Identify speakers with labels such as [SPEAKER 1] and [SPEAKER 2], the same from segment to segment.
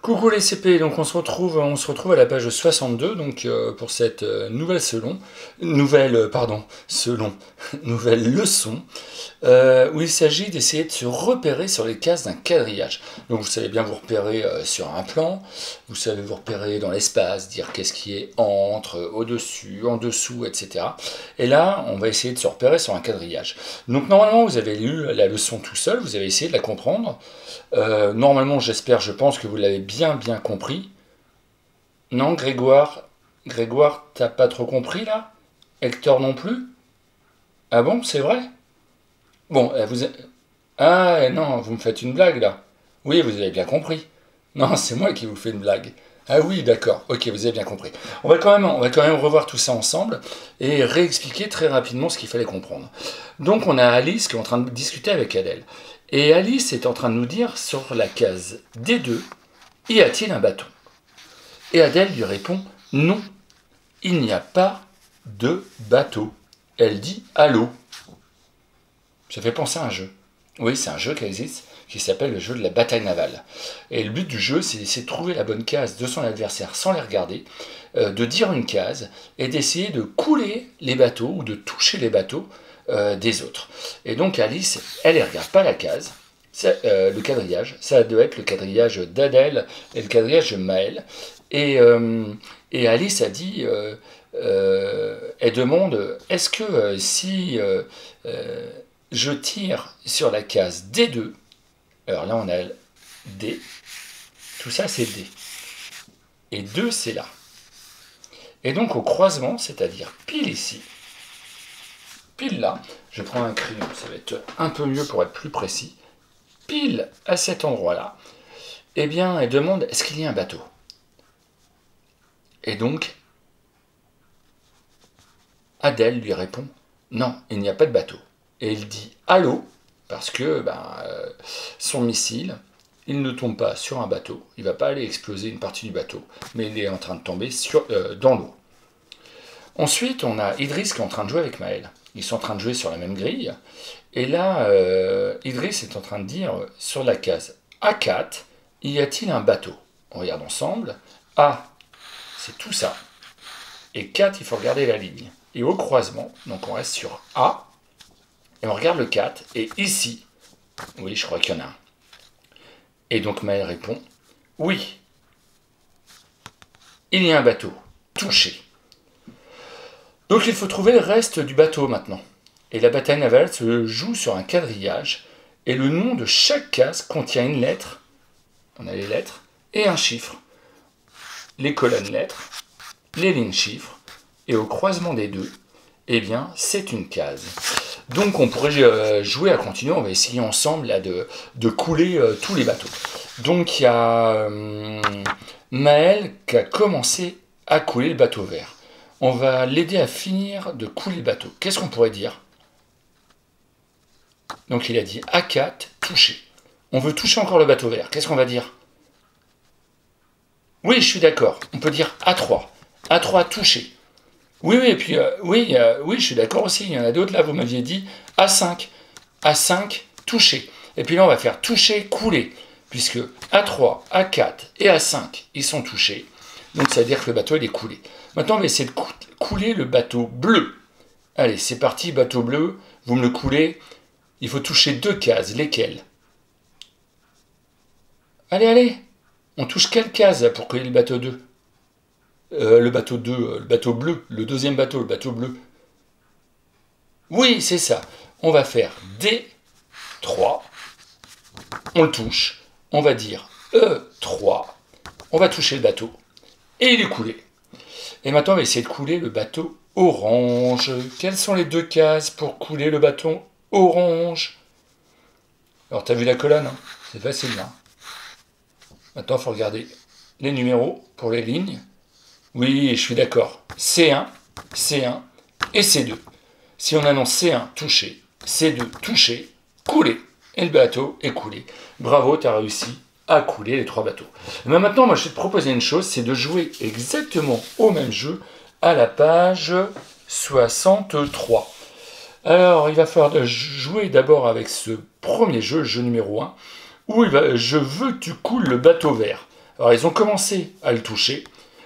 [SPEAKER 1] Coucou les CP, donc on se retrouve à la page 62 donc pour cette nouvelle leçon où il s'agit d'essayer de se repérer sur les cases d'un quadrillage. Donc vous savez bien vous repérer sur un plan, vous savez vous repérer dans l'espace, dire qu'est-ce qui est entre, au-dessus, en dessous, etc. Et là, on va essayer de se repérer sur un quadrillage. Donc normalement, vous avez lu la leçon tout seul, vous avez essayé de la comprendre. Normalement, je pense que vous l'avez bien compris. Non, Grégoire, t'as pas trop compris là? Hector non plus? Ah bon, c'est vrai? Bon, ah non, vous me faites une blague là. Oui, vous avez bien compris. Non, c'est moi qui vous fais une blague. Ah oui, d'accord, ok, vous avez bien compris. On va quand même revoir tout ça ensemble et réexpliquer très rapidement ce qu'il fallait comprendre. Donc on a Alice qui est en train de discuter avec Adèle. Et Alice est en train de nous dire sur la case D2, y a-t-il un bateau? Et Adèle lui répond, non, il n'y a pas de bateau. Elle dit allô. Ça fait penser à un jeu. Oui, c'est un jeu qui existe, qui s'appelle le jeu de la bataille navale. Et le but du jeu, c'est d'essayer de trouver la bonne case de son adversaire sans les regarder, de dire une case, et d'essayer de couler les bateaux, ou de toucher les bateaux des autres. Et donc Alice, elle ne regarde pas la case, le quadrillage, ça doit être le quadrillage d'Adèle et le quadrillage de Maël. Et Alice a dit, elle demande, est-ce que si je tire sur la case D2, alors là on a D, tout ça c'est D, et 2 c'est là. Et donc au croisement, c'est-à-dire pile ici, pile là, je prends un crayon, ça va être un peu mieux pour être plus précis, pile à cet endroit-là, eh bien elle demande, est-ce qu'il y a un bateau? Et donc, Adèle lui répond, non, il n'y a pas de bateau. Et il dit allô, parce que son missile, il ne tombe pas sur un bateau, il ne va pas aller exploser une partie du bateau, mais il est en train de tomber dans l'eau. Ensuite, on a Idriss qui est en train de jouer avec Maël. Ils sont en train de jouer sur la même grille. Et là, Idriss est en train de dire, sur la case A4, y a-t-il un bateau? On regarde ensemble. A, c'est tout ça. Et 4, il faut regarder la ligne. Et au croisement, donc on reste sur A, et on regarde le 4, et ici, oui, je crois qu'il y en a un. Et donc Maël répond, oui, il y a un bateau, touché. Donc il faut trouver le reste du bateau maintenant. Et la bataille navale se joue sur un quadrillage, et le nom de chaque case contient une lettre, on a les lettres, et un chiffre. Les colonnes lettres, les lignes chiffres, et au croisement des deux, eh bien, c'est une case. Donc on pourrait jouer à continuer, on va essayer ensemble là, de couler tous les bateaux. Donc il y a Maël qui a commencé à couler le bateau vert. On va l'aider à finir de couler le bateau. Qu'est-ce qu'on pourrait dire? Donc il a dit A4, toucher. On veut toucher encore le bateau vert. Qu'est-ce qu'on va dire? Oui, je suis d'accord. On peut dire A3. A3, toucher. Oui, et puis, oui, je suis d'accord aussi. Il y en a d'autres, là, vous m'aviez dit A5. A5, toucher. Et puis là, on va faire toucher, couler. Puisque A3, A4 et A5, ils sont touchés. Donc, ça veut dire que le bateau, il est coulé. Maintenant, on va essayer de couler le bateau bleu. Allez, c'est parti, bateau bleu. Vous me le coulez. Il faut toucher 2 cases. Lesquelles? Allez. On touche quelle case pour couler le bateau 2? Le bateau 2, le bateau bleu, le deuxième bateau, le bateau bleu. Oui, c'est ça. On va faire D3. On le touche. On va dire E3. On va toucher le bateau. Et il est coulé. Et maintenant, on va essayer de couler le bateau orange. Quelles sont les 2 cases pour couler le bateau orange? Alors, tu as vu la colonne, hein? C'est facile, là. Maintenant, il faut regarder les numéros pour les lignes. Oui, je suis d'accord. C1 et C2. Si on annonce C1 touché, C2 touché, coulé, et le bateau est coulé. Bravo, tu as réussi à couler les 3 bateaux. Mais maintenant, moi, je vais te proposer une chose, c'est de jouer exactement au même jeu à la page 63. Alors, il va falloir jouer d'abord avec ce premier jeu, le jeu numéro 1, où je veux que tu coules le bateau vert. Alors ils ont commencé à le toucher,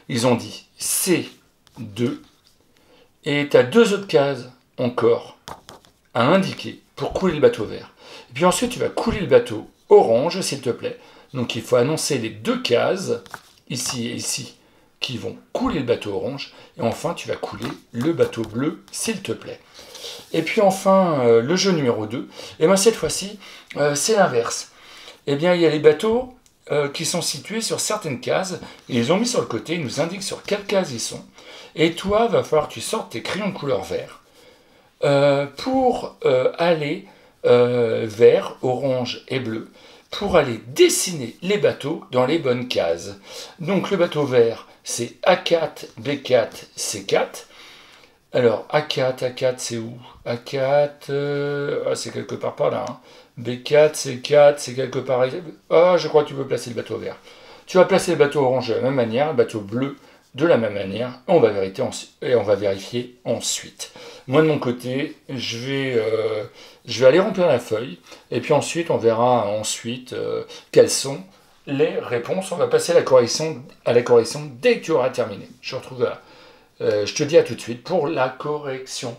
[SPEAKER 1] ils ont dit C2, et tu as 2 autres cases encore à indiquer pour couler le bateau vert. Et puis ensuite tu vas couler le bateau orange, s'il te plaît. Donc il faut annoncer les 2 cases, ici et ici, qui vont couler le bateau orange. Et enfin tu vas couler le bateau bleu, s'il te plaît. Et puis enfin, le jeu numéro 2, et bien cette fois-ci, c'est l'inverse. Eh bien, il y a les bateaux qui sont situés sur certaines cases, ils les ont mis sur le côté, ils nous indiquent sur quelle case ils sont. Et toi, va falloir que tu sortes tes crayons de couleur vert pour aller vert, orange et bleu, pour aller dessiner les bateaux dans les bonnes cases. Donc le bateau vert, c'est A4, B4, C4. Alors, A4 c'est où? A4, c'est quelque part par là. Hein. B4, C4, c'est quelque part... Ah, je crois que tu peux placer le bateau vert. Tu vas placer le bateau orange de la même manière, le bateau bleu de la même manière, et on va vérifier ensuite. Moi, de mon côté, je vais aller remplir la feuille, et puis ensuite, on verra ensuite quelles sont les réponses. On va passer à la correction dès que tu auras terminé. Je te retrouve là. Je te dis à tout de suite pour la correction.